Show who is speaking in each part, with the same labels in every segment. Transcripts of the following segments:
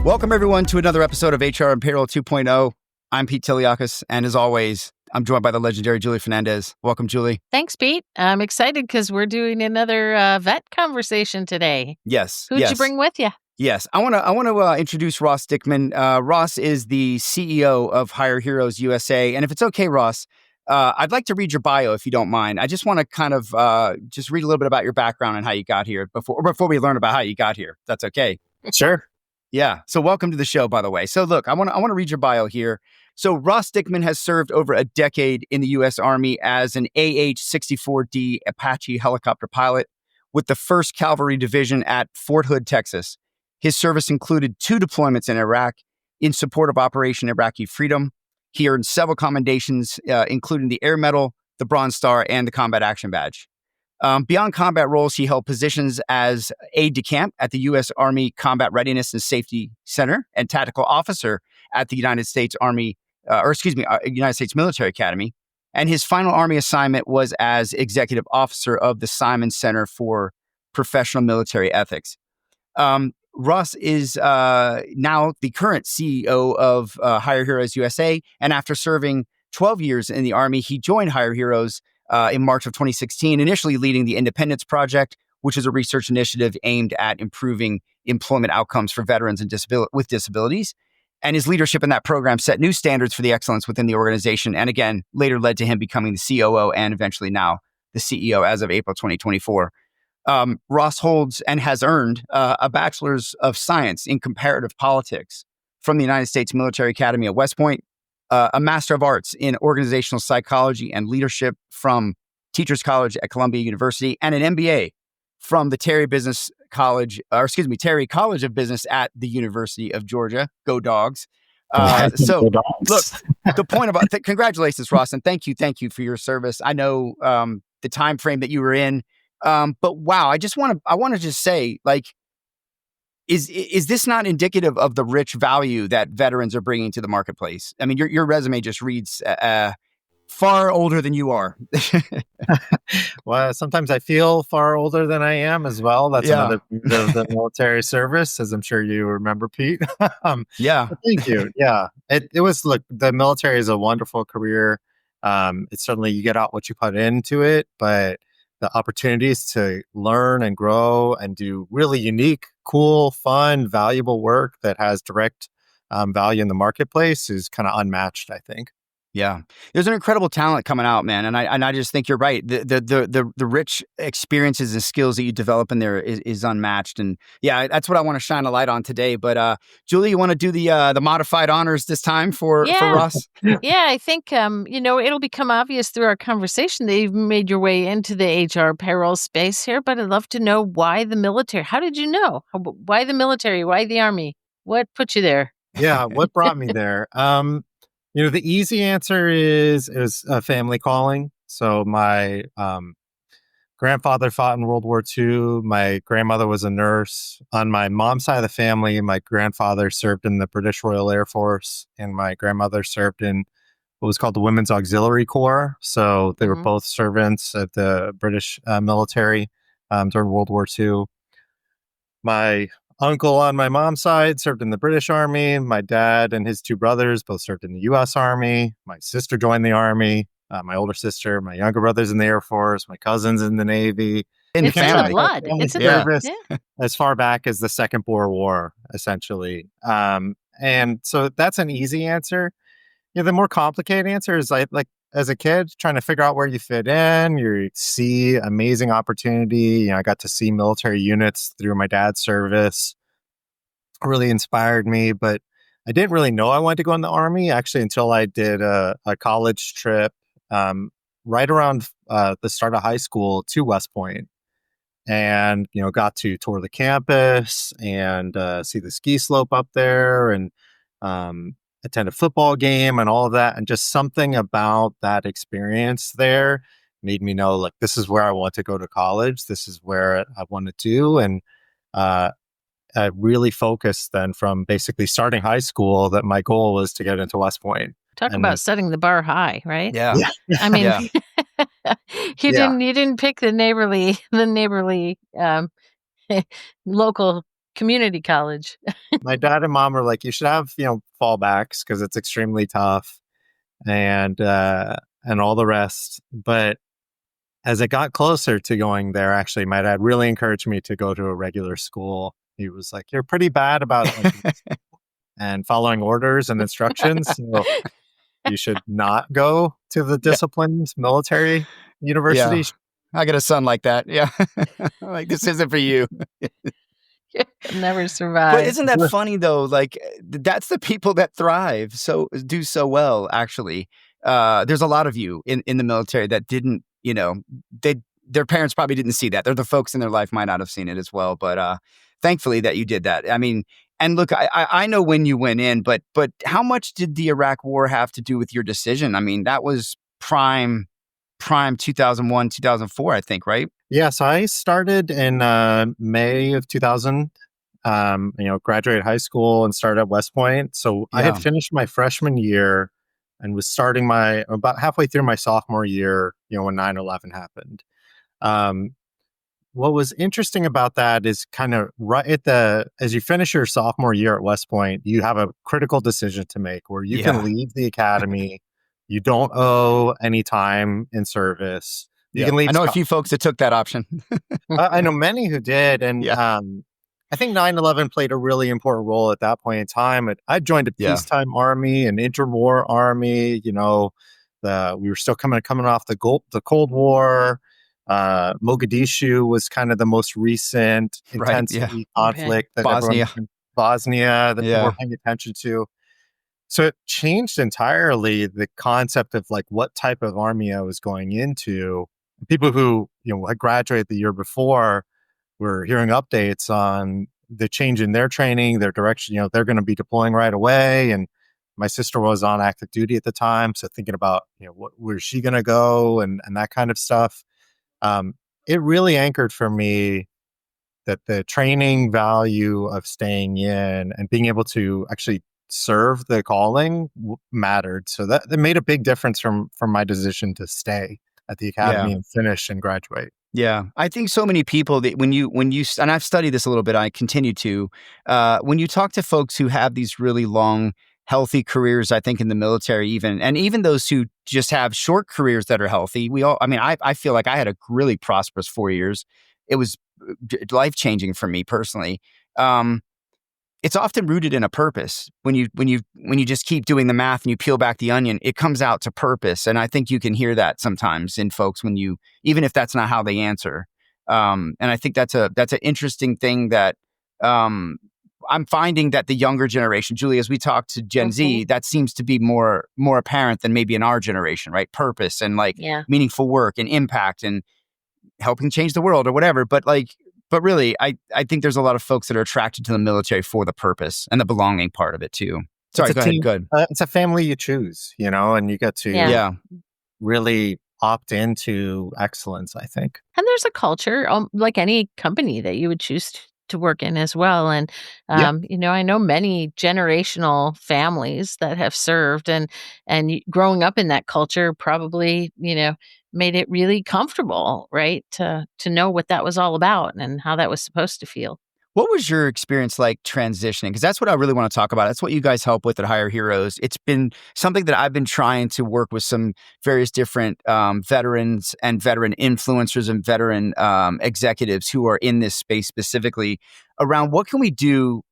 Speaker 1: Welcome, everyone, to another episode of HR and Payroll 2.0. I'm Pete Tiliakis, and as always, I'm joined by the legendary Julie Fernandez. Welcome, Julie.
Speaker 2: Thanks, Pete. I'm excited because we're doing another vet conversation today.
Speaker 1: Yes.
Speaker 2: Who'd you bring with you?
Speaker 1: Yes. I want to introduce Ross Dickman. Ross is the CEO of HireHeroes USA. And if it's okay, Ross, I'd like to read your bio if you don't mind. I just want to kind of just read a little bit about your background and how you got here before we learn about how you got here. That's okay.
Speaker 3: Sure.
Speaker 1: Yeah. So welcome to the show, by the way. So look, I want to read your bio here. So Ross Dickman has served over a decade in the U.S. Army as an AH-64D Apache helicopter pilot with the 1st Cavalry Division at Fort Hood, Texas. His service included 2 deployments in Iraq in support of Operation Iraqi Freedom. He earned several commendations, including the Air Medal, the Bronze Star, and the Combat Action Badge. Beyond combat roles, he held positions as aide-de-camp at the U.S. Army Combat Readiness and Safety Center and tactical officer at the United States United States Military Academy. And his final Army assignment was as executive officer of the Simon Center for Professional Military Ethics. Ross is now the current CEO of HireHeroes USA. And after serving 12 years in the Army, he joined HireHeroes in March of 2016, initially leading the Independence Project, which is a research initiative aimed at improving employment outcomes for veterans and with disabilities. And his leadership in that program set new standards for the excellence within the organization, and again, later led to him becoming the COO and eventually now the CEO as of April 2024. Ross holds and has earned a Bachelor's of Science in Comparative Politics from the United States Military Academy at West Point, a Master of Arts in Organizational Psychology and Leadership from Teachers College at Columbia University, and an MBA from the Terry College of Business at the University of Georgia. Go Dogs.
Speaker 3: Go Dogs.
Speaker 1: Look, the point about congratulations, Ross, and thank you for your service. I know the time frame that you were in, but wow, I want to just say, like, is this not indicative of the rich value that veterans are bringing to the marketplace? I mean, your resume just reads far older than you are.
Speaker 3: Well, sometimes I feel far older than I am as well. That's another part of the military service, as I'm sure you remember, Pete.
Speaker 1: Yeah.
Speaker 3: Thank you. Yeah. It was, look, the military is a wonderful career. It's certainly, you get out what you put into it, but the opportunities to learn and grow and do really unique, cool, fun, valuable work that has direct value in the marketplace is kind of unmatched, I think.
Speaker 1: Yeah, there's an incredible talent coming out, man, and I just think you're right. The rich experiences and skills that you develop in there is unmatched, and yeah, that's what I want to shine a light on today. But Julie, you want to do the modified honors this time for Ross?
Speaker 2: Yeah, I think it'll become obvious through our conversation that you've made your way into the HR payroll space here. But I'd love to know why the military. How did you know? Why the military? Why the Army? What put you there?
Speaker 3: Yeah, what brought me there? The easy answer is it was a family calling. So my grandfather fought in World War II. My grandmother was a nurse. On my mom's side of the family, my grandfather served in the British Royal Air Force, and my grandmother served in what was called the Women's Auxiliary Corps. So they were both servants at the British military during World War II. My uncle on my mom's side served in the British Army. My dad and his 2 brothers both served in the U.S. Army. My sister joined the Army. My older sister, my younger brother's in the Air Force. My cousin's in the Navy.
Speaker 2: It's in the blood. It's in the
Speaker 3: service as far back as the Second Boer War, essentially. And so that's an easy answer. The more complicated answer is like as a kid, trying to figure out where you fit in. You see amazing opportunity. I got to see military units through my dad's service. Really inspired me, but I didn't really know I wanted to go in the Army actually until I did a college trip right around the start of high school to West Point, and got to tour the campus and see the ski slope up there, and attend a football game and all of that. And just something about that experience there made me know, like, this is where I want to go to college. This is where I want to do. And I really focused then from basically starting high school that my goal was to get into West Point.
Speaker 2: Talk about setting the bar high, right?
Speaker 1: Yeah.
Speaker 2: I mean, you didn't pick the neighborly local community college.
Speaker 3: My dad and mom were like, you should have, fallbacks because it's extremely tough and all the rest. But as it got closer to going there, actually, my dad really encouraged me to go to a regular school. He was like, "You're pretty bad about and following orders and instructions, so you should not go to the
Speaker 1: Yeah.
Speaker 3: disciplined military
Speaker 1: Yeah.
Speaker 3: university."
Speaker 1: I got a son like that. Yeah. Like, this isn't for you.
Speaker 2: Never
Speaker 1: But
Speaker 2: survive.
Speaker 1: isn't that funny though? Like, that's the people that thrive, do so well, actually. There's a lot of you in the military that didn't, their parents probably didn't see that. They're the folks in their life might not have seen it as well. But thankfully that you did that. I mean, and look, I know when you went in, but how much did the Iraq War have to do with your decision? I mean, that was prime 2001, 2004, I think, right?
Speaker 3: Yeah, so I started in May of 2000. Graduated high school and started at West Point. So I had
Speaker 1: Yeah.
Speaker 3: finished my freshman year and was starting my about halfway through my sophomore year, when 9/11 happened. Um, what was interesting about that is kind of right as you finish your sophomore year at West Point, you have a critical decision to make where you can
Speaker 1: Yeah.
Speaker 3: leave the academy. You don't owe any time in service. You
Speaker 1: Yeah.
Speaker 3: can leave.
Speaker 1: I know a few folks that took that option.
Speaker 3: I know many who did, and
Speaker 1: Yeah.
Speaker 3: I think 9/11 played a really important role at that point in time. I joined a
Speaker 1: Yeah.
Speaker 3: peacetime army, an interwar army. We were still coming off the Cold War. Mogadishu was kind of the most recent
Speaker 1: Right. Yeah.
Speaker 3: intensity conflict that
Speaker 1: Bosnia.
Speaker 3: Bosnia that people were
Speaker 1: Yeah.
Speaker 3: paying attention to. So it changed entirely the concept of like what type of army I was going into. People who had graduated the year before were hearing updates on the change in their training, their direction. They're going to be deploying right away, and my sister was on active duty at the time, so thinking about where's she going to go and that kind of stuff. It really anchored for me that the training value of staying in and being able to actually serve the calling mattered. So that made a big difference from my decision to stay at the academy
Speaker 1: Yeah.
Speaker 3: and finish and graduate.
Speaker 1: Yeah, I think so many people that and I've studied this a little bit. I continue to when you talk to folks who have these really long, healthy careers. I think in the military, even those who just have short careers that are healthy. I feel like I had a really prosperous 4 years. It was life changing for me personally. Um, it's often rooted in a purpose. When you just keep doing the math and you peel back the onion, it comes out to purpose. And I think you can hear that sometimes in folks even if that's not how they answer. And I think that's an interesting thing that I'm finding that the younger generation, Julie, as we talk to Gen Z, that seems to be more apparent than maybe in our generation, right? Purpose and like meaningful work and impact and helping change the world or whatever. But really, I think there's a lot of folks that are attracted to the military for the purpose and the belonging part of it too. Sorry, go ahead. Good.
Speaker 3: It's a family you choose, and you get to really opt into excellence, I think.
Speaker 2: And there's a culture, like any company that you would choose to work in as well. And, I know many generational families that have served and growing up in that culture probably, made it really comfortable, right? To know what that was all about and how that was supposed to feel.
Speaker 1: What was your experience like transitioning? Because that's what I really want to talk about. That's what you guys help with at Hire Heroes. It's been something that I've been trying to work with some various different veterans and veteran influencers and veteran executives who are in this space specifically around what can we do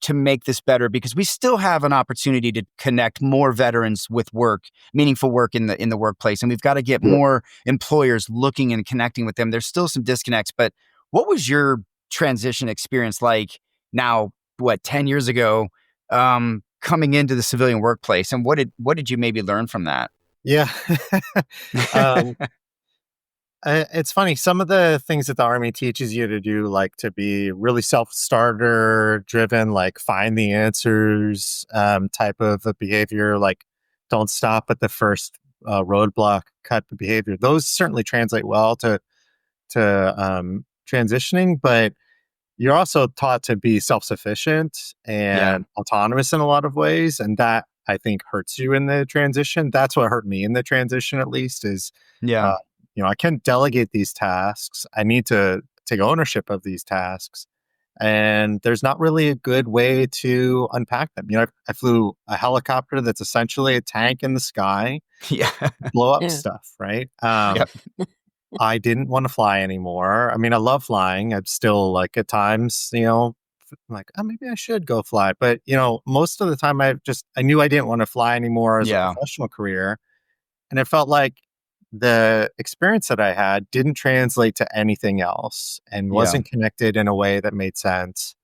Speaker 1: to make this better, because we still have an opportunity to connect more veterans with work, meaningful work in the workplace, and we've got to get more employers looking and connecting with them. There's still some disconnects, but what was your transition experience like now, 10 years ago, coming into the civilian workplace, and what did you maybe learn from that?
Speaker 3: Yeah. It's funny. Some of the things that the Army teaches you to do, like to be really self-starter driven, like find the answers type of a behavior, like don't stop at the first roadblock type of behavior. Those certainly translate well to transitioning, but you're also taught to be self-sufficient and autonomous in a lot of ways. And that, I think, hurts you in the transition. That's what hurt me in the transition, at least, is I can't delegate these tasks. I need to take ownership of these tasks. and there's not really a good way to unpack them. I flew a helicopter that's essentially a tank in the sky,
Speaker 1: Yeah.
Speaker 3: blow up
Speaker 2: Yeah.
Speaker 3: stuff, right?
Speaker 1: Yep.
Speaker 3: I didn't want to fly anymore. I mean, I love flying. I'm still like at times, I'm like, oh, maybe I should go fly. But, most of the time I knew I didn't want to fly anymore as a
Speaker 1: Yeah.
Speaker 3: professional career. And it felt like the experience that I had didn't translate to anything else and
Speaker 1: Yeah.
Speaker 3: wasn't connected in a way that made sense.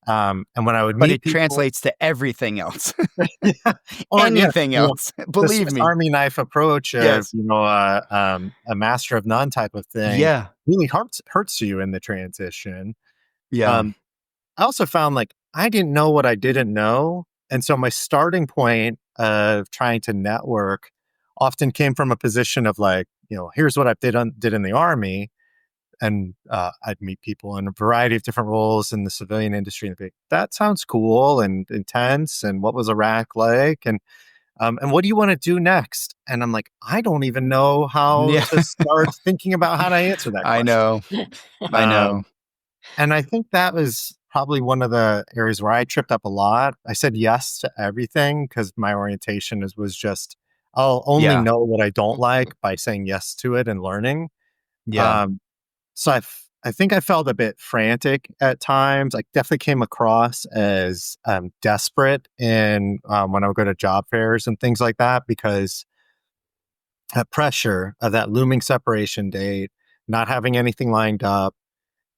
Speaker 3: And when I would
Speaker 1: But
Speaker 3: meet
Speaker 1: it
Speaker 3: people,
Speaker 1: translates to everything else.
Speaker 3: yeah, or yeah,
Speaker 1: Anything
Speaker 3: you know,
Speaker 1: else.
Speaker 3: the
Speaker 1: Believe
Speaker 3: Swiss
Speaker 1: me.
Speaker 3: Army knife approach of
Speaker 1: Yes.
Speaker 3: a master of none type of thing
Speaker 1: Yeah.
Speaker 3: really hurts you in the transition.
Speaker 1: Yeah.
Speaker 3: Um, I also found like I didn't know what I didn't know. And so my starting point of trying to network often came from a position of like, here's what I did in the army. And I'd meet people in a variety of different roles in the civilian industry and be like, that sounds cool and intense. And what was Iraq like? And what do you want to do next? And I'm like, I don't even know how
Speaker 1: Yeah.
Speaker 3: to start thinking about how to answer that
Speaker 1: I
Speaker 3: question.
Speaker 1: know. I know.
Speaker 3: Um, and I think that was probably one of the areas where I tripped up a lot. I said yes to everything because my orientation was just, I'll only
Speaker 1: Yeah.
Speaker 3: know what I don't like by saying yes to it and learning.
Speaker 1: Yeah.
Speaker 3: Um, so I think I felt a bit frantic at times. I definitely came across as desperate in when I would go to job fairs and things like that because that pressure of that looming separation date, not having anything lined up,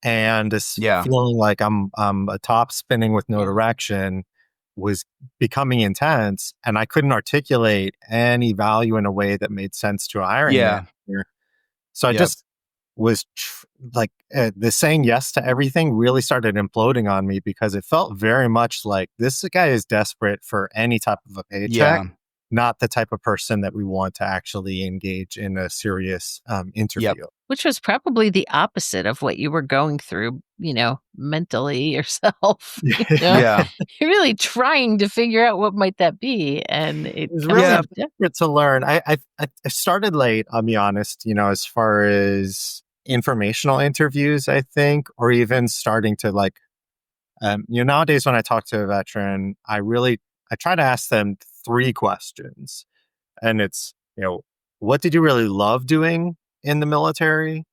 Speaker 3: and this
Speaker 1: Yeah.
Speaker 3: feeling like I'm a top spinning with no direction was becoming intense, and I couldn't articulate any value in a way that made sense to a hiring
Speaker 1: Yeah.
Speaker 3: manager. So I
Speaker 1: Yep.
Speaker 3: just the saying yes to everything really started imploding on me because it felt very much like this guy is desperate for any type of a paycheck,
Speaker 1: Yeah.
Speaker 3: not the type of person that we want to actually engage in a serious
Speaker 1: Yep.
Speaker 3: interview.
Speaker 2: Which was probably the opposite of what you were going through, mentally yourself.
Speaker 3: It
Speaker 1: Yeah.
Speaker 2: You're really trying to figure out what might that be, and it
Speaker 3: was
Speaker 2: comes
Speaker 3: really
Speaker 1: Yeah.
Speaker 2: up. Yeah.
Speaker 3: desperate to learn. I started late, I'll be honest, as far as informational interviews, I think, or even starting to like, nowadays when I talk to a veteran, I try to ask them three questions. And it's, what did you really love doing in the military?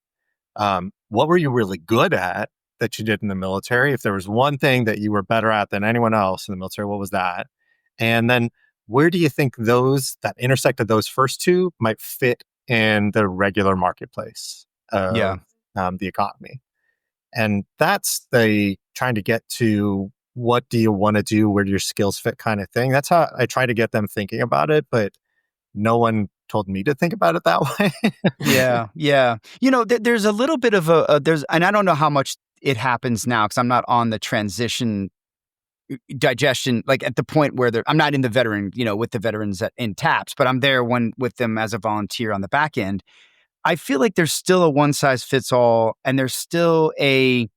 Speaker 3: What were you really good at that you did in the military? If there was one thing that you were better at than anyone else in the military, what was that? And then where do you think those that intersected those first two might fit in the regular marketplace
Speaker 1: Yeah.
Speaker 3: of the economy? And that's the trying to get to what do you want to do, where do your skills fit kind of thing. That's how I try to get them thinking about it, but no one told me to think about it that way.
Speaker 1: Yeah. Yeah. There's a little bit of there's, and I don't know how much it happens now because I'm not on the transition digestion, like at the point where I'm not in the veteran, with the veterans in TAPS, but I'm there with them as a volunteer on the back end. I feel like there's still a one size fits all, and I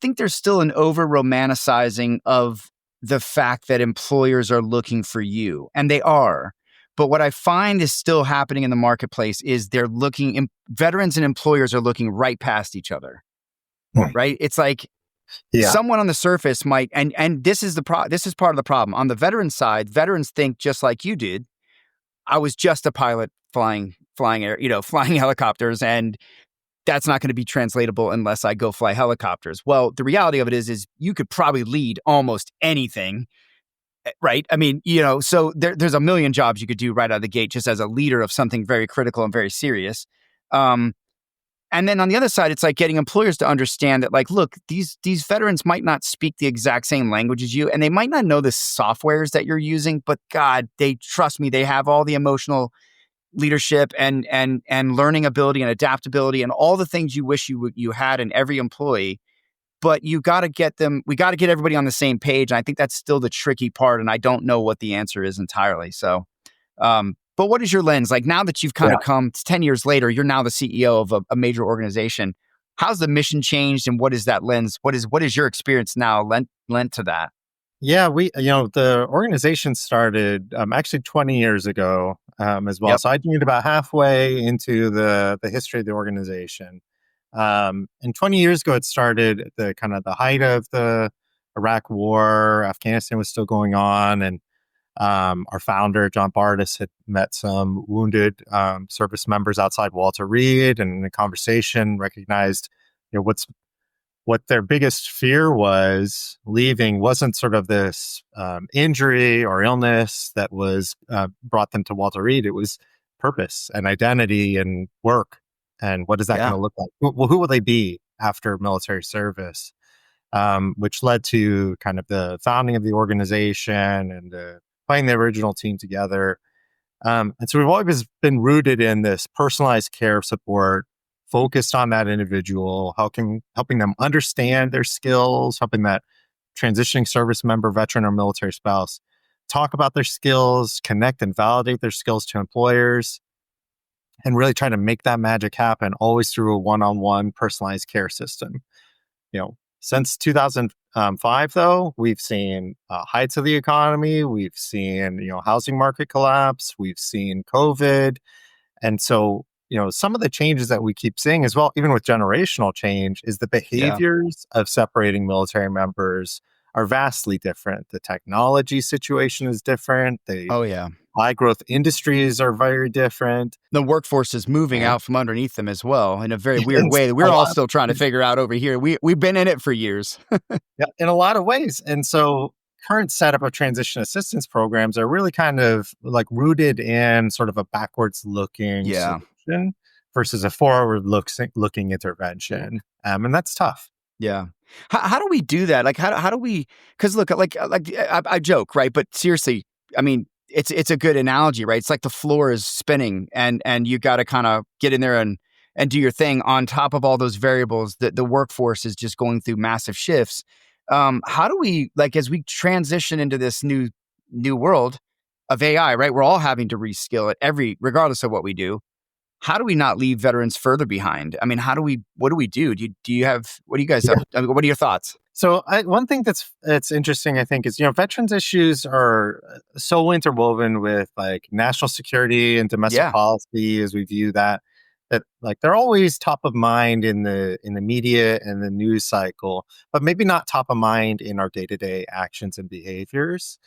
Speaker 1: think there's still an over romanticizing of the fact that employers are looking for you, and they are. But what I find is still happening in the marketplace is veterans and employers are looking right past each other, right? It's like
Speaker 3: Yeah.
Speaker 1: someone on the surface might, and this is this is part of the problem. On the veteran side, veterans think just like you did. I was just a pilot flying air, flying helicopters, and that's not going to be translatable unless I go fly helicopters. Well, the reality of it is you could probably lead almost anything, right? I mean, so there's a million jobs you could do right out of the gate just as a leader of something very critical and very serious. And then on the other side, it's like getting employers to understand that, like, look, these veterans might not speak the exact same language as you, and they might not know the softwares that you're using, but God, they trust me, they have all the emotional leadership and learning ability and adaptability and all the things you wish you had in every employee. But we got to get everybody on the same page. And I think that's still the tricky part. And I don't know what the answer is entirely. So, but what is your lens? Like now that you've kind of come, it's 10 years later, you're now the CEO of a major organization. How's the mission changed? And what is that lens? What is your experience now lent to that?
Speaker 3: Yeah, the organization started actually 20 years ago as well.
Speaker 1: Yep.
Speaker 3: So I joined about halfway into the history of the organization. And 20 years ago, it started at the kind of the height of the Iraq War. Afghanistan was still going on, and our founder, John Bardis, had met some wounded service members outside Walter Reed, and in the conversation recognized, what their biggest fear was leaving wasn't sort of this injury or illness that was brought them to Walter Reed. It was purpose and identity and work. And what is that going
Speaker 1: Yeah.
Speaker 3: to look like? Well, who will they be after military service? Which led to kind of the founding of the organization and putting the original team together. And so we've always been rooted in this personalized care support, focused on that individual, helping them understand their skills, helping that transitioning service member, veteran, or military spouse talk about their skills, connect and validate their skills to employers, and really try to make that magic happen always through a one-on-one personalized care system. Since 2005, though, we've seen heights of the economy. We've seen, housing market collapse. We've seen COVID. And so, some of the changes that we keep seeing as well, even with generational change, is the
Speaker 1: Yeah.
Speaker 3: behaviors of separating military members are vastly different. The technology situation is different. The
Speaker 1: Oh, yeah.
Speaker 3: high growth industries are very different.
Speaker 1: The workforce is moving
Speaker 3: Yeah.
Speaker 1: out from underneath them as well in a very weird
Speaker 3: And
Speaker 1: way that
Speaker 3: a
Speaker 1: we're all
Speaker 3: lot
Speaker 1: still trying to figure out over here. We've been in it for years.
Speaker 3: Yeah, in a lot of ways. And so current setup of transition assistance programs are really kind of like rooted in sort of a backwards looking
Speaker 1: Yeah.
Speaker 3: solution versus a forward looking intervention. And that's tough.
Speaker 1: Yeah. How do we do that? Like, how do we, because look, I joke, right? But seriously, I mean, it's a good analogy, right? It's like the floor is spinning and you got to kind of get in there and do your thing on top of all those variables that the workforce is just going through massive shifts. How do we, like, as we transition into this new world of AI, right? We're all having to reskill it regardless of what we do. How do we not leave veterans further behind? I mean, what do we do? What do you guys have? I mean, what are your thoughts?
Speaker 3: So one thing that's interesting, I think, is veterans issues are so interwoven with like national security and domestic
Speaker 1: Yeah.
Speaker 3: policy as we view that like they're always top of mind in the media and the news cycle, but maybe not top of mind in our day-to-day actions and behaviors.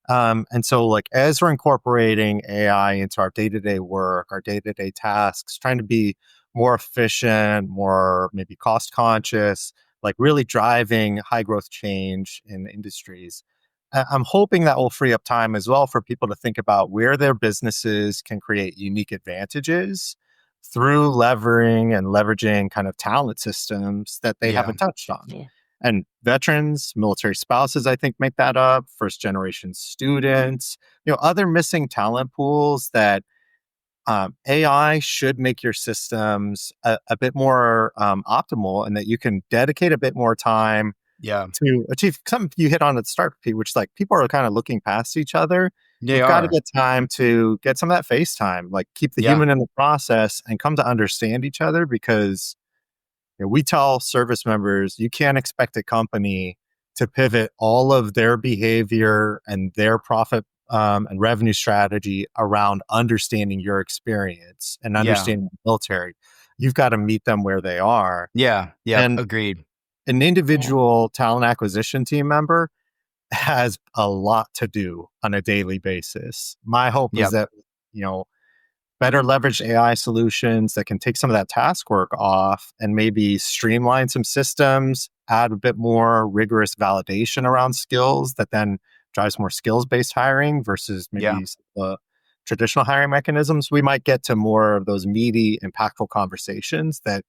Speaker 3: And so, like, as we're incorporating AI into our day-to-day work, our day-to-day tasks, trying to be more efficient, more maybe cost conscious, like really driving high growth change in industries. I'm hoping that will free up time as well for people to think about where their businesses can create unique advantages through leveraging kind of talent systems that they
Speaker 1: Yeah.
Speaker 3: haven't touched on.
Speaker 2: Yeah.
Speaker 3: And veterans, military spouses, I think, make that up. First generation students, other missing talent pools that AI should make your systems a bit more optimal, and that you can dedicate a bit more time
Speaker 1: Yeah.
Speaker 3: to achieve something you hit on at the start, Pete, which is like people are kind of looking past each other.
Speaker 1: They
Speaker 3: We've got to
Speaker 1: are.
Speaker 3: get time to get some of that face time, like keep the
Speaker 1: Yeah.
Speaker 3: human in the process and come to understand each other, because we tell service members you can't expect a company to pivot all of their behavior and their profit and revenue strategy around understanding your experience and
Speaker 1: Yeah.
Speaker 3: understanding the military. You've got to meet them where they are.
Speaker 1: Yeah. Yeah.
Speaker 3: And
Speaker 1: Agreed.
Speaker 3: an individual talent acquisition team member has a lot to do on a daily basis. My hope
Speaker 1: Yep.
Speaker 3: is that, better leverage AI solutions that can take some of that task work off and maybe streamline some systems, add a bit more rigorous validation around skills that then drives more skills-based hiring versus maybe
Speaker 1: Yeah.
Speaker 3: the traditional hiring mechanisms. We might get to more of those meaty, impactful conversations that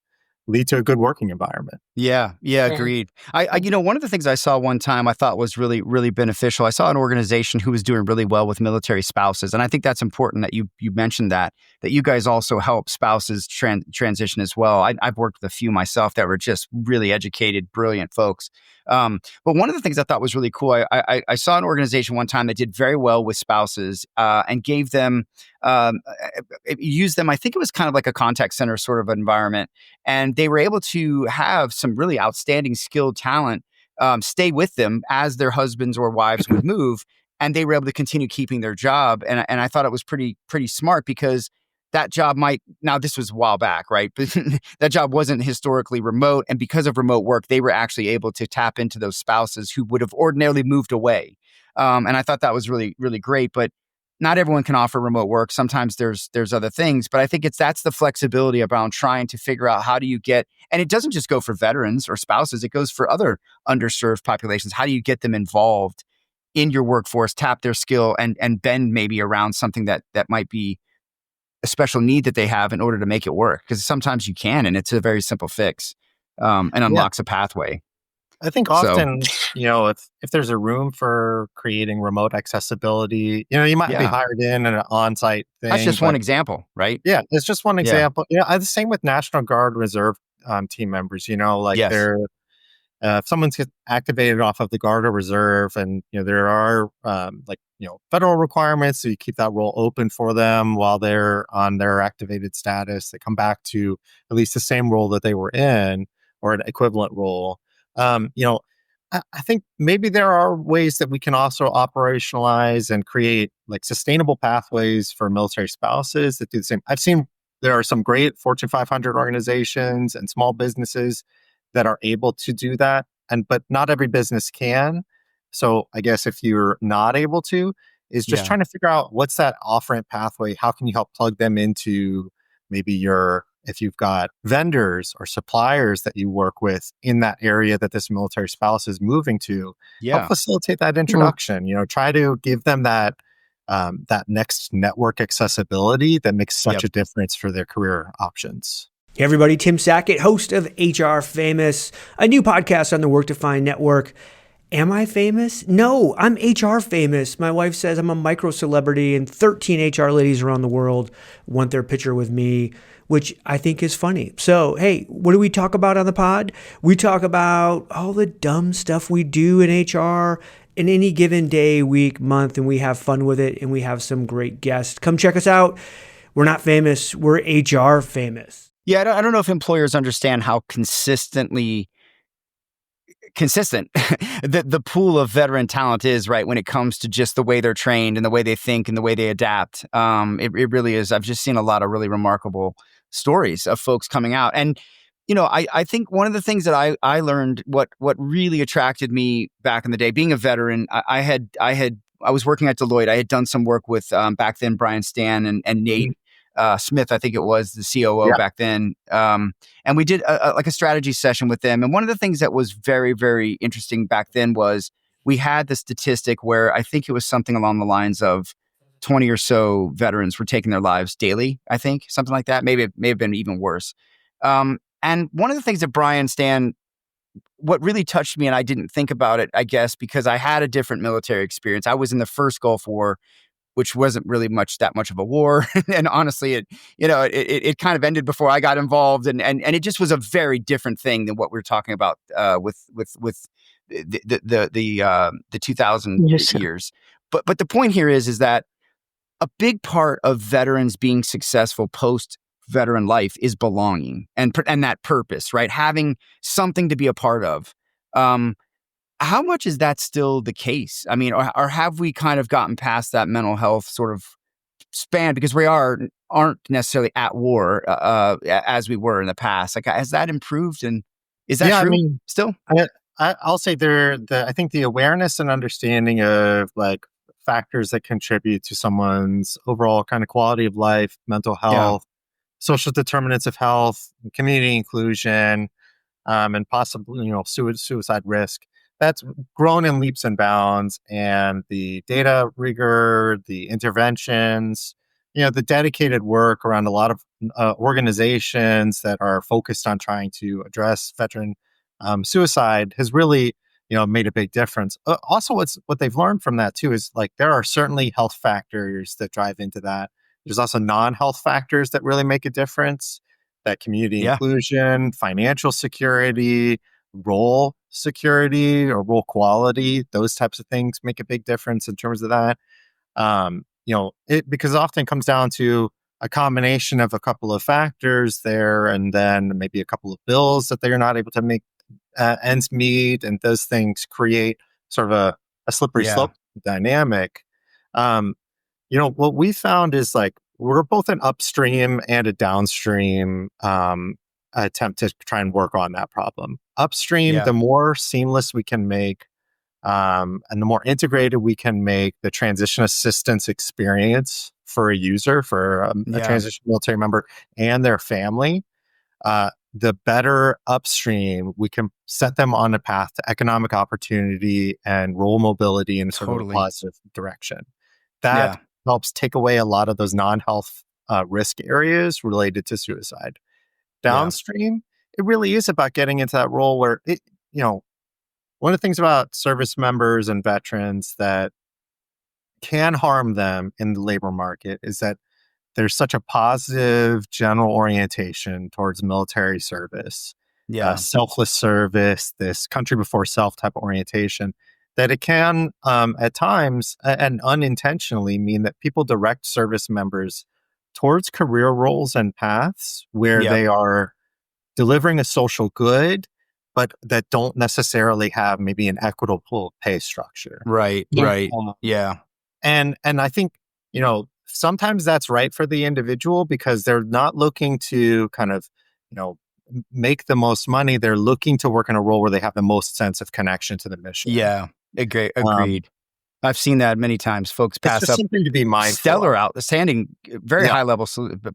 Speaker 3: lead to a good working environment.
Speaker 1: Yeah,
Speaker 2: Yeah.
Speaker 1: agreed. One of the things I saw one time I thought was really, really beneficial. I saw an organization who was doing really well with military spouses, and I think that's important that you mentioned that you guys also help spouses transition as well. I've worked with a few myself that were just really educated, brilliant folks. But one of the things I thought was really cool, I saw an organization one time that did very well with spouses and gave them, used them. I think it was kind of like a contact center sort of environment. And they were able to have some really outstanding skilled talent stay with them as their husbands or wives would move. And they were able to continue keeping their job. And I thought it was pretty smart because that job might, now this was a while back, right? But that job wasn't historically remote. And because of remote work, they were actually able to tap into those spouses who would have ordinarily moved away. And I thought that was really, really great. But not everyone can offer remote work. Sometimes there's other things, but I think that's the flexibility around trying to figure out how do you get, and it doesn't just go for veterans or spouses, it goes for other underserved populations. How do you get them involved in your workforce, tap their skill and bend maybe around something that might be a special need that they have in order to make it work? Because sometimes you can, and it's a very simple fix, and
Speaker 3: Yeah.
Speaker 1: unlocks a pathway.
Speaker 3: I think
Speaker 1: So,
Speaker 3: often, if there's a room for creating remote accessibility, you might be
Speaker 1: yeah,
Speaker 3: hired in an on-site
Speaker 1: that's
Speaker 3: thing,
Speaker 1: just one
Speaker 3: but
Speaker 1: example, right?
Speaker 3: yeah, it's just one
Speaker 1: Yeah.
Speaker 3: example. The same with National Guard Reserve team members. Like
Speaker 1: Yes.
Speaker 3: if someone's get activated off of the Guard or Reserve, and there are federal requirements, so you keep that role open for them while they're on their activated status. They come back to at least the same role that they were in, or an equivalent role. Um, you know, I think maybe there are ways that we can also operationalize and create like sustainable pathways for military spouses that do the same. I've seen there are some great Fortune 500 organizations and small businesses that are able to do that, but not every business can. So I guess if you're not able to, is just
Speaker 1: Yeah.
Speaker 3: trying to figure out what's that off-ramp pathway. How can you help plug them into maybe if you've got vendors or suppliers that you work with in that area that this military spouse is moving to, help
Speaker 1: Yeah.
Speaker 3: facilitate that introduction. Try to give them that next network accessibility that makes such
Speaker 1: Yep.
Speaker 3: a difference for their career options.
Speaker 4: Hey everybody, Tim Sackett, host of HR Famous, a new podcast on the Work Defined Network. Am I famous? No, I'm HR famous. My wife says I'm a micro celebrity and 13 HR ladies around the world want their picture with me, which I think is funny. So, hey, what do we talk about on the pod? We talk about all the dumb stuff we do in HR in any given day, week, month, and we have fun with it, and we have some great guests. Come check us out. We're not famous. We're HR famous.
Speaker 1: Yeah, I don't know if employers understand how consistent the pool of veteran talent is, right, when it comes to just the way they're trained and the way they think and the way they adapt. It really is. I've just seen a lot of really remarkable stories of folks coming out. And, I think one of the things that I learned, what really attracted me back in the day, being a veteran, I was working at Deloitte. I had done some work with back then Brian Stan and Nate Smith, I think it was the COO back then. And we did a strategy session with them. And one of the things that was very, very interesting back then was we had the statistic where I think it was something along the lines of 20 or so veterans were taking their lives daily, I think, something like that. Maybe it may have been even worse. And one of the things that Brian Stan, what really touched me, and I didn't think about it, I guess, because I had a different military experience. I was in the first Gulf War, which wasn't really that much of a war. And honestly, it kind of ended before I got involved. And it just was a very different thing than what we're talking about with the 2000
Speaker 2: Yes,
Speaker 1: years. But the point here is that a big part of veterans being successful post veteran life is belonging and that purpose, right? Having something to be a part of. How much is that still the case? I mean, or have we kind of gotten past that mental health sort of span because we aren't necessarily at war as we were in the past? Like, has that improved? And is that
Speaker 3: Yeah, I
Speaker 1: true
Speaker 3: mean,
Speaker 1: still?
Speaker 3: I'll say I think the awareness and understanding of like factors that contribute to someone's overall kind of quality of life, mental
Speaker 1: Yeah.
Speaker 3: health, social determinants of health, community inclusion, and possibly suicide risk. That's grown in leaps and bounds, and the data rigor, the interventions, the dedicated work around a lot of organizations that are focused on trying to address veteran suicide has really made a big difference. Also, what they've learned from that too is like there are certainly health factors that drive into that. There's also non-health factors that really make a difference. That community
Speaker 1: Yeah.
Speaker 3: inclusion, financial security, role security or role quality, those types of things make a big difference in terms of that. Because it often comes down to a combination of a couple of factors there, and then maybe a couple of bills that they're not able to make ends meet, and those things create sort of a slippery
Speaker 1: Yeah.
Speaker 3: slope dynamic. What we found is like we're both an upstream and a downstream attempt to try and work on that problem. Upstream, the more seamless we can make and the more integrated we can make the transition assistance experience for a user, for a transition military member and their family, the better upstream we can set them on a path to economic opportunity and role mobility in sort of a positive direction. That helps take away a lot of those non-health risk areas related to suicide. Downstream, it really is about getting into that role where one of the things about service members and veterans that can harm them in the labor market is that there's such a positive general orientation towards military service, selfless service, this country before self type of orientation, that it can at times and unintentionally mean that people direct service members towards career roles and paths where they are delivering a social good, but that don't necessarily have maybe an equitable pay structure.
Speaker 1: Right.
Speaker 3: And I think, sometimes that's right for the individual because they're not looking to kind of, make the most money. They're looking to work in a role where they have the most sense of connection to the mission.
Speaker 1: Yeah. Agreed. I've seen that many times. Folks pass up
Speaker 3: something to be mindful
Speaker 1: stellar outstanding, very high level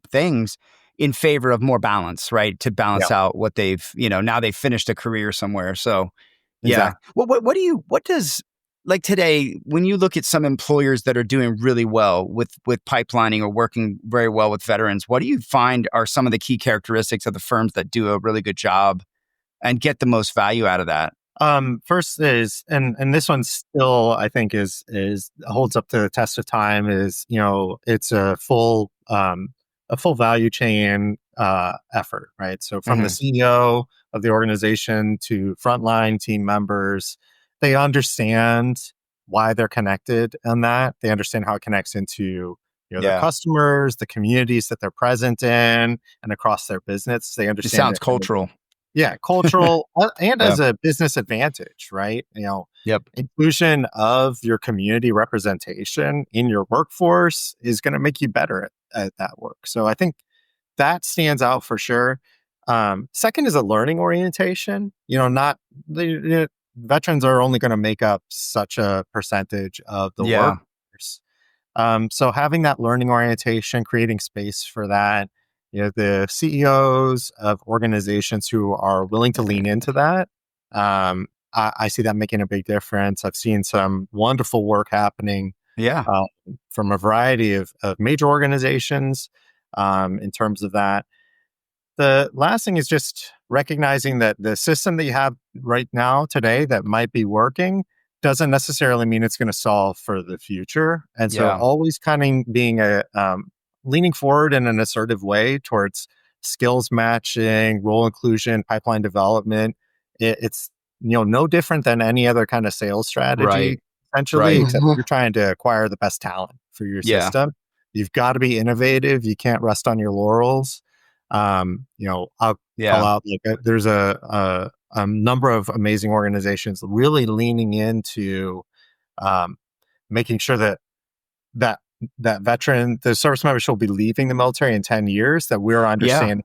Speaker 1: things in favor of more balance, right? To balance out what they've, now they've finished a career somewhere. So, what does, like today, when you look at some employers that are doing really well with pipelining or working very well with veterans, what do you find are some of the key characteristics of the firms that do a really good job and get the most value out of that?
Speaker 3: First is, and this one still, I think is holds up to the test of time is, it's a full value chain, effort, right? So from the CEO of the organization to frontline team members, they understand why they're connected in that. They understand how it connects into their customers, the communities that they're present in, and across their business. They understand.
Speaker 1: It sounds cultural.
Speaker 3: Cultural and as a business advantage, right? Inclusion of your community representation in your workforce is going to make you better at that work. So I think that stands out for sure. Second is a learning orientation. Not the veterans are only going to make up such a percentage of the workforce. So having that learning orientation, creating space for that, the CEOs of organizations who are willing to lean into that, I see that making a big difference. I've seen some wonderful work happening from a variety of major organizations in terms of that. The last thing is just recognizing that the system that you have right now today that might be working doesn't necessarily mean it's going to solve for the future. And so always kind of being leaning forward in an assertive way towards skills matching, role inclusion, pipeline development. It's no different than any other kind of sales strategy, essentially, except you're trying to acquire the best talent for your system. You've got to be innovative. You can't rest on your laurels. I'll call out there's a number of amazing organizations really leaning into making sure that veteran, the service members will be leaving the military in 10 years, that we're understanding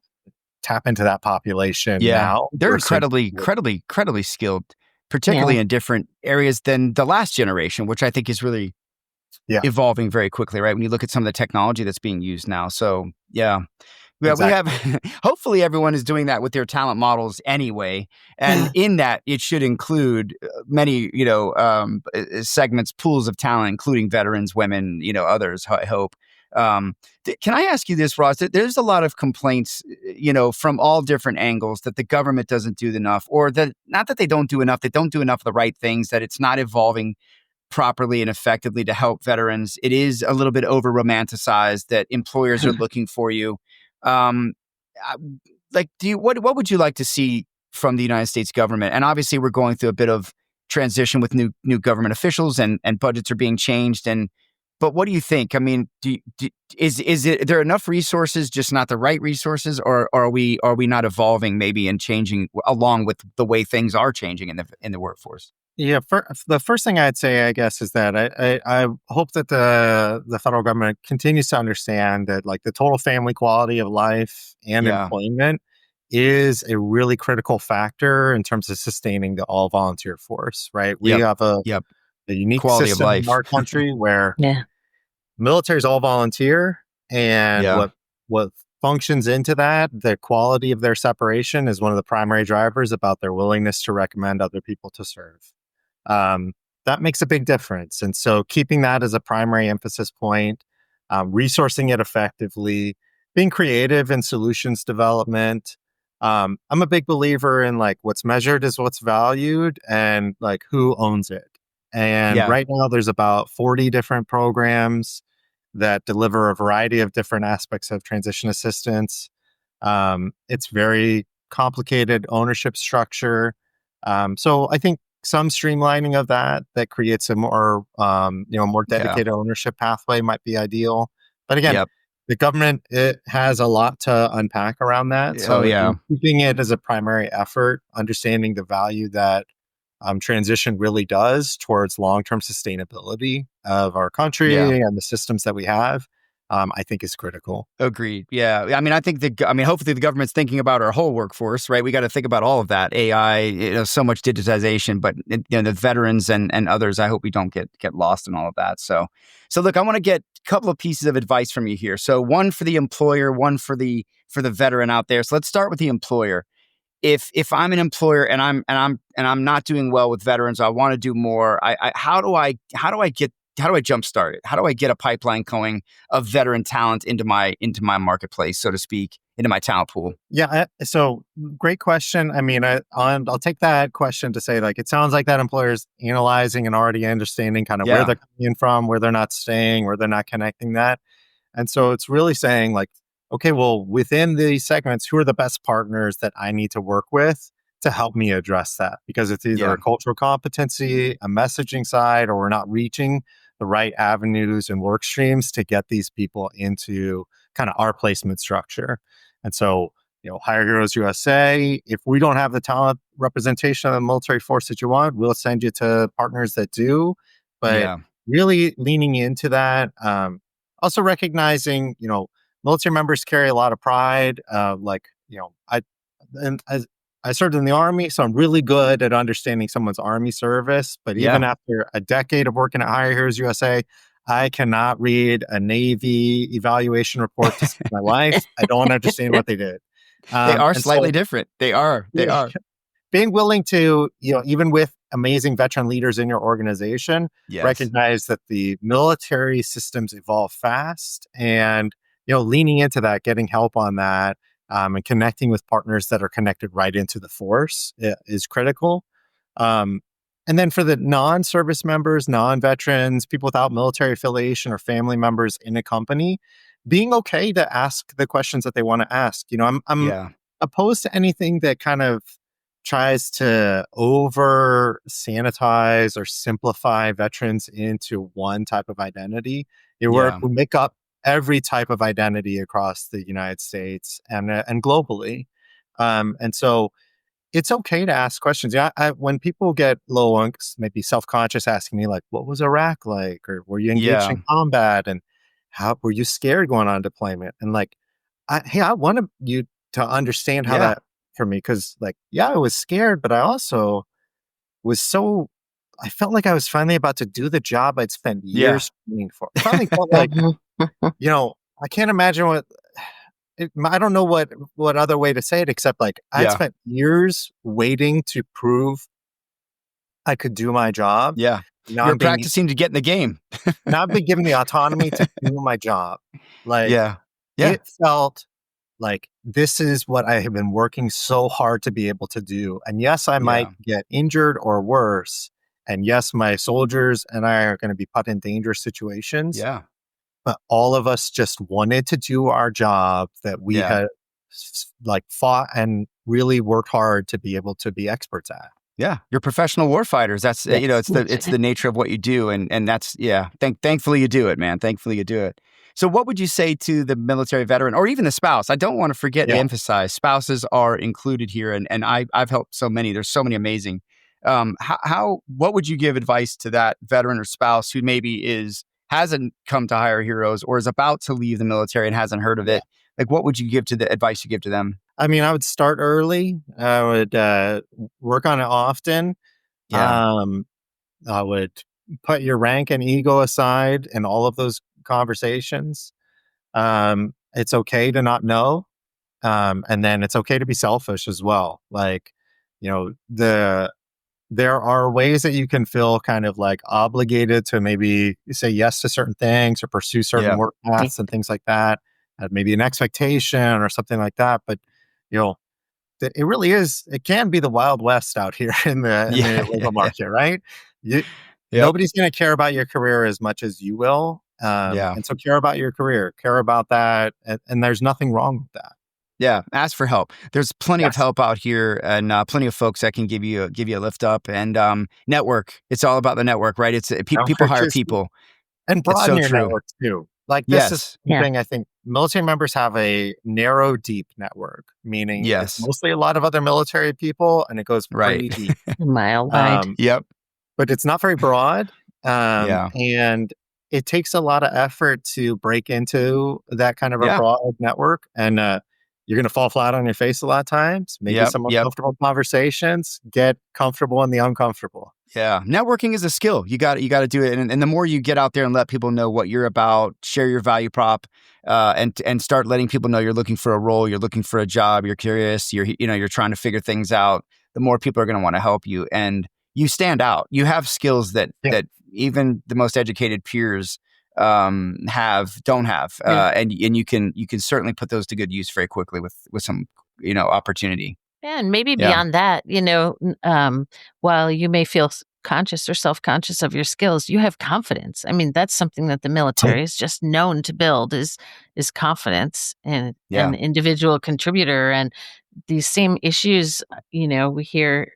Speaker 3: tap into that population now.
Speaker 1: They're incredibly skilled, particularly in different areas than the last generation, which I think is really evolving very quickly, right? When you look at some of the technology that's being used now. So, we have, hopefully everyone is doing that with their talent models anyway. And in that, it should include many, segments, pools of talent, including veterans, women, others, I hope. Can I ask you this, Ross? There's a lot of complaints, from all different angles that the government doesn't do enough, or that not that they don't do enough, they don't do enough of the right things, that it's not evolving properly and effectively to help veterans. It is a little bit over romanticized, that employers are looking for you. What would you like to see from the United States government? And obviously we're going through a bit of transition with new government officials and budgets are being changed. But what do you think? I mean, is there enough resources, just not the right resources, or are we not evolving maybe and changing along with the way things are changing in the workforce?
Speaker 3: Yeah, the first thing I'd say, I guess, is that I hope that the federal government continues to understand that like the total family quality of life and
Speaker 1: Yeah.
Speaker 3: employment is a really critical factor in terms of sustaining the all volunteer force, right? We
Speaker 1: Yep.
Speaker 3: have
Speaker 1: Yep.
Speaker 3: a unique
Speaker 1: Quality of
Speaker 3: system in
Speaker 1: life.
Speaker 3: our country where
Speaker 2: Yeah.
Speaker 3: military is all volunteer, and
Speaker 1: Yeah.
Speaker 3: what functions into that, the quality of their separation is one of the primary drivers about their willingness to recommend other people to serve. Um, that makes a big difference. And so keeping that as a primary emphasis point, resourcing it effectively, being creative in solutions development. I'm a big believer in like what's measured is what's valued and like who owns it. And
Speaker 1: Yeah.
Speaker 3: right now there's about 40 different programs that deliver a variety of different aspects of transition assistance. It's very complicated ownership structure. So I think some streamlining of that creates a more
Speaker 1: Yeah.
Speaker 3: dedicated ownership pathway might be ideal. But again,
Speaker 1: Yep.
Speaker 3: the government, it has a lot to unpack around that.
Speaker 1: Oh,
Speaker 3: So
Speaker 1: yeah.
Speaker 3: keeping it as a primary effort, understanding the value that transition really does towards long-term sustainability of our
Speaker 1: Yeah.
Speaker 3: country and the systems that we have, I think is critical.
Speaker 1: Agreed. Yeah. I mean, hopefully the government's thinking about our whole workforce, right? We got to think about all of that. AI, so much digitization, but the veterans and others, I hope we don't get lost in all of that. So look, I want to get a couple of pieces of advice from you here. So one for the employer, one for the veteran out there. So let's start with the employer. If I'm an employer and I'm not doing well with veterans, I want to do more. How do I jumpstart it? How do I get a pipeline going of veteran talent into my marketplace, so to speak, into my talent pool?
Speaker 3: Yeah. So great question. I mean, I'll take that question to say like it sounds like that employer's analyzing and already understanding kind of where
Speaker 1: Yeah,
Speaker 3: they're coming in from, where they're not staying, where they're not connecting that. And so it's really saying like, okay, well, within these segments, who are the best partners that I need to work with to help me address that? Because it's either
Speaker 1: yeah,
Speaker 3: a cultural competency, a messaging side, or we're not reaching the right avenues and work streams to get these people into kind of our placement structure. And so, Hire Heroes USA, if we don't have the talent representation of the military force that you want, we'll send you to partners that do. But
Speaker 1: yeah,
Speaker 3: really leaning into that, also recognizing, military members carry a lot of pride. I served in the Army, so I'm really good at understanding someone's Army service. But even
Speaker 1: yeah.
Speaker 3: after a decade of working at Hire Heroes USA, I cannot read a Navy evaluation report to save my life. I don't understand what they did.
Speaker 1: They are
Speaker 3: And
Speaker 1: slightly
Speaker 3: so,
Speaker 1: different. They are. They
Speaker 3: yeah,
Speaker 1: are.
Speaker 3: being willing to, even with amazing veteran leaders in your organization,
Speaker 1: Yes.
Speaker 3: recognize that the military systems evolve fast and, leaning into that, getting help on that, and connecting with partners that are connected right into the force is critical. Um, and then for the non-service members, non-veterans, people without military affiliation or family members in a company, being okay to ask the questions that they want to ask. I'm
Speaker 1: Yeah.
Speaker 3: opposed to anything that kind of tries to over sanitize or simplify veterans into one type of identity.
Speaker 1: Yeah.
Speaker 3: We make up every type of identity across the United States and globally. And so it's okay to ask questions. Yeah, when people get low, maybe self-conscious, asking me like, "What was Iraq like?" or "Were you engaged
Speaker 1: Yeah.
Speaker 3: in combat?" and "How were you scared going on deployment?" And like, I wanted you to understand how
Speaker 1: Yeah.
Speaker 3: that for me, because like, yeah, I was scared, but I also was so. I felt like I was finally about to do the job I'd spent
Speaker 1: Yeah.
Speaker 3: years training for. I finally felt like, I can't imagine I don't know what other way to say it except like I'd
Speaker 1: Yeah.
Speaker 3: spent years waiting to prove I could do my job,
Speaker 1: Yeah. You're
Speaker 3: not being
Speaker 1: practicing to get in the game.
Speaker 3: not being given the autonomy to do my job. Like
Speaker 1: Yeah. Yeah.
Speaker 3: it felt like this is what I have been working so hard to be able to do. And yes, I might
Speaker 1: Yeah.
Speaker 3: get injured or worse. And yes, my soldiers and I are going to be put in dangerous situations.
Speaker 1: Yeah.
Speaker 3: But all of us just wanted to do our job that we
Speaker 1: Yeah.
Speaker 3: had like fought and really worked hard to be able to be experts at.
Speaker 1: Yeah, you're professional war fighters. That's
Speaker 3: Yes.
Speaker 1: it's the nature of what you do, and that's Thankfully you do it, man. Thankfully you do it. So, what would you say to the military veteran or even the spouse? I don't want to forget to
Speaker 3: Yeah.
Speaker 1: emphasize spouses are included here, and I've helped so many. There's so many amazing What would you give advice to that veteran or spouse who maybe hasn't come to Hire Heroes or is about to leave the military and hasn't heard of it? Like, what would you give to the advice you give to them?
Speaker 3: I mean, I would start early. I would work on it often.
Speaker 1: Yeah.
Speaker 3: I would put your rank and ego aside in all of those conversations. It's okay to not know. And then it's okay to be selfish as well. Like, there are ways that you can feel kind of like obligated to maybe say yes to certain things or pursue certain
Speaker 1: Yeah.
Speaker 3: work paths and things like that. Maybe an expectation or something like that. But, you know, it really is, it can be the Wild West out here in the labor market, right? You,
Speaker 1: Yep.
Speaker 3: Nobody's going to care about your career as much as you will.
Speaker 1: Yeah.
Speaker 3: And so care about your career, care about that. And there's nothing wrong with that.
Speaker 1: Yeah, ask for help. There's plenty of
Speaker 3: Yes.
Speaker 1: help out here, and plenty of folks that can give you a lift up. And network. It's all about the network, right? It's people
Speaker 3: Network
Speaker 1: hire
Speaker 3: is-
Speaker 1: people.
Speaker 3: And
Speaker 1: It's so
Speaker 3: broaden your
Speaker 1: true.
Speaker 3: network too. Like this is
Speaker 1: Yes.
Speaker 3: something I think military members have a narrow, deep network, meaning it's
Speaker 1: Yes.
Speaker 3: mostly a lot of other military people and it goes pretty
Speaker 1: Right.
Speaker 3: deep.
Speaker 2: Mile wide.
Speaker 1: Yep.
Speaker 3: But it's not very broad.
Speaker 1: Yeah.
Speaker 3: And it takes a lot of effort to break into that kind of a
Speaker 1: Yeah.
Speaker 3: broad network. And you're going to fall flat on your face a lot of times. Maybe
Speaker 1: Yep.
Speaker 3: some
Speaker 1: Yep.
Speaker 3: uncomfortable conversations. Get comfortable in the uncomfortable.
Speaker 1: Yeah, networking is a skill. You got to do it, and the more you get out there and let people know what you're about, share your value prop, and start letting people know you're looking for a role, you're looking for a job, you're curious, you're trying to figure things out. The more people are going to want to help you, and you stand out. You have skills that even the most educated peers don't have, and you can certainly put those to good use very quickly with some opportunity.
Speaker 2: And maybe beyond that, while you may feel conscious or self-conscious of your skills, you have confidence. I mean, that's something that the military is just known to build is confidence in an individual contributor. And these same issues, we hear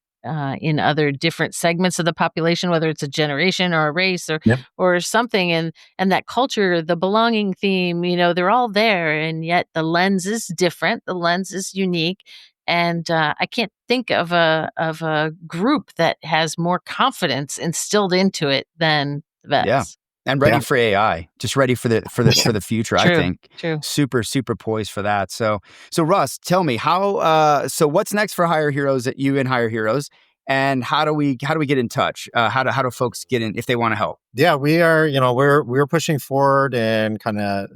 Speaker 2: in other different segments of the population, whether it's a generation or a race or something, and that culture, the belonging theme, they're all there, and yet the lens is different. The lens is unique. And I can't think of a group that has more confidence instilled into it than the vets.
Speaker 1: Yeah, and ready for AI, just ready for the future.
Speaker 2: True,
Speaker 1: I think
Speaker 2: true.
Speaker 1: super poised for that. So Russ, tell me how. So what's next for Hire Heroes at you and Hire Heroes, and how do we get in touch? How do folks get in if they want to help?
Speaker 3: Yeah, we are. We're pushing forward and kind of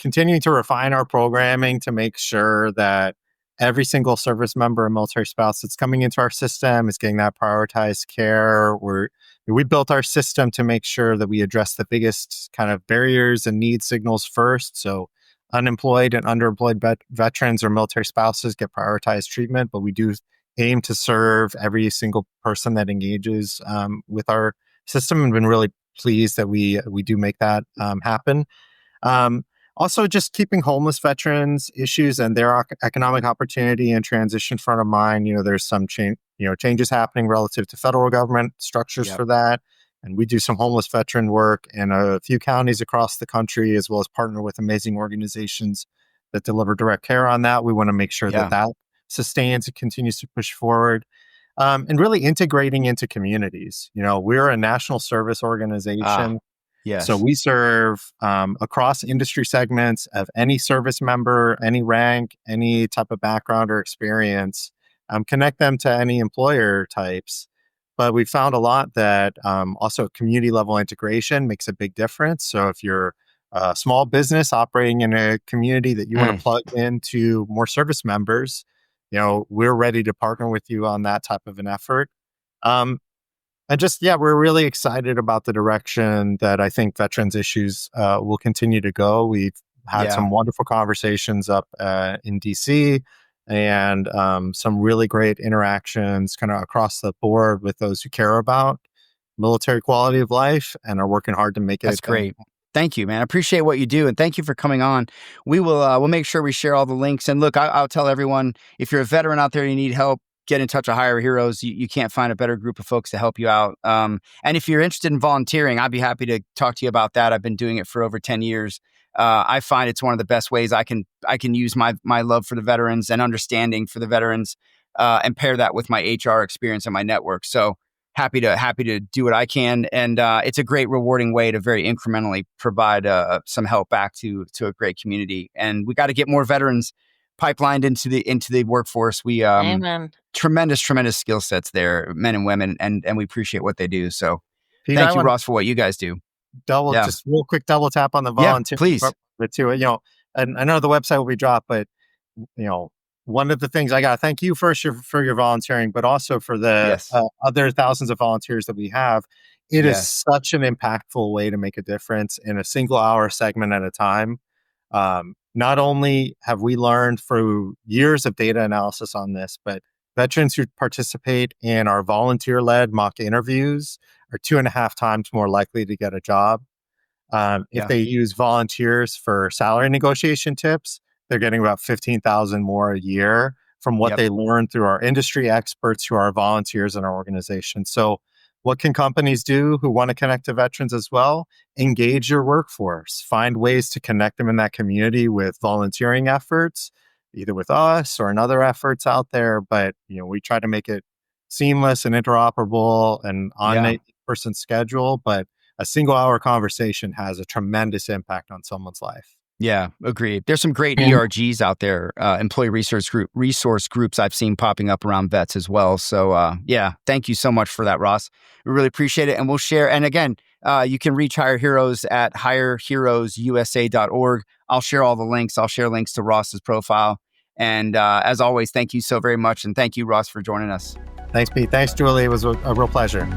Speaker 3: continuing to refine our programming to make sure that every single service member and military spouse that's coming into our system is getting that prioritized care. We built our system to make sure that we address the biggest kind of barriers and need signals first. So unemployed and underemployed veterans or military spouses get prioritized treatment, but we do aim to serve every single person that engages with our system, and been really pleased that we do make that happen. Also, just keeping homeless veterans issues and their economic opportunity and transition front of mind. There's some changes happening relative to federal government structures for that. And we do some homeless veteran work in a few counties across the country, as well as partner with amazing organizations that deliver direct care on that. We want to make sure that sustains and continues to push forward. And really integrating into communities. We're a national service organization.
Speaker 1: Yes.
Speaker 3: So we serve across industry segments of any service member, any rank, any type of background or experience, connect them to any employer types. But we found a lot that also community level integration makes a big difference. So if you're a small business operating in a community that you want to plug into more service members, we're ready to partner with you on that type of an effort. And just, we're really excited about the direction that I think veterans issues will continue to go. We've had some wonderful conversations up in DC and some really great interactions kind of across the board with those who care about military quality of life and are working hard to make it.
Speaker 1: That's great. Thank you, man. I appreciate what you do, and thank you for coming on. We will we'll make sure we share all the links. And look, I'll tell everyone, if you're a veteran out there and you need help, get in touch with Hire Heroes. You can't find a better group of folks to help you out. And if you're interested in volunteering, I'd be happy to talk to you about that. I've been doing it for over 10 years. I find it's one of the best ways I can use my love for the veterans and understanding for the veterans and pair that with my HR experience and my network. So happy to do what I can, and it's a great, rewarding way to very incrementally provide some help back to a great community. And we got to get more veterans pipelined into the workforce. We
Speaker 2: Amen.
Speaker 1: tremendous skill sets there, men and women, and we appreciate what they do. So
Speaker 3: Pete,
Speaker 1: thank you, Ross, for what you guys do. Yeah.
Speaker 3: Just real quick double tap on the volunteer.
Speaker 1: Please.
Speaker 3: But too, and I know the website will be dropped, but one of the things I got to thank you first for your volunteering, but also for the other thousands of volunteers that we have. It is such an impactful way to make a difference in a single hour segment at a time. Not only have we learned through years of data analysis on this, but veterans who participate in our volunteer-led mock interviews are 2.5 times more likely to get a job. If they use volunteers for salary negotiation tips, they're getting about $15,000 more a year from what they learned through our industry experts who are volunteers in our organization. So what can companies do who want to connect to veterans as well? Engage your workforce. Find ways to connect them in that community with volunteering efforts, either with us or in other efforts out there. But we try to make it seamless and interoperable and on a person's schedule. But a single hour conversation has a tremendous impact on someone's life.
Speaker 1: Yeah, agreed. There's some great ERGs out there, employee resource groups I've seen popping up around vets as well. So thank you so much for that, Ross. We really appreciate it. And we'll share. And again, you can reach Hire Heroes at HireHeroesUSA.org. I'll share all the links. I'll share links to Ross's profile. And as always, thank you so very much. And thank you, Ross, for joining us.
Speaker 3: Thanks, Pete. Thanks, Julie. It was a real pleasure.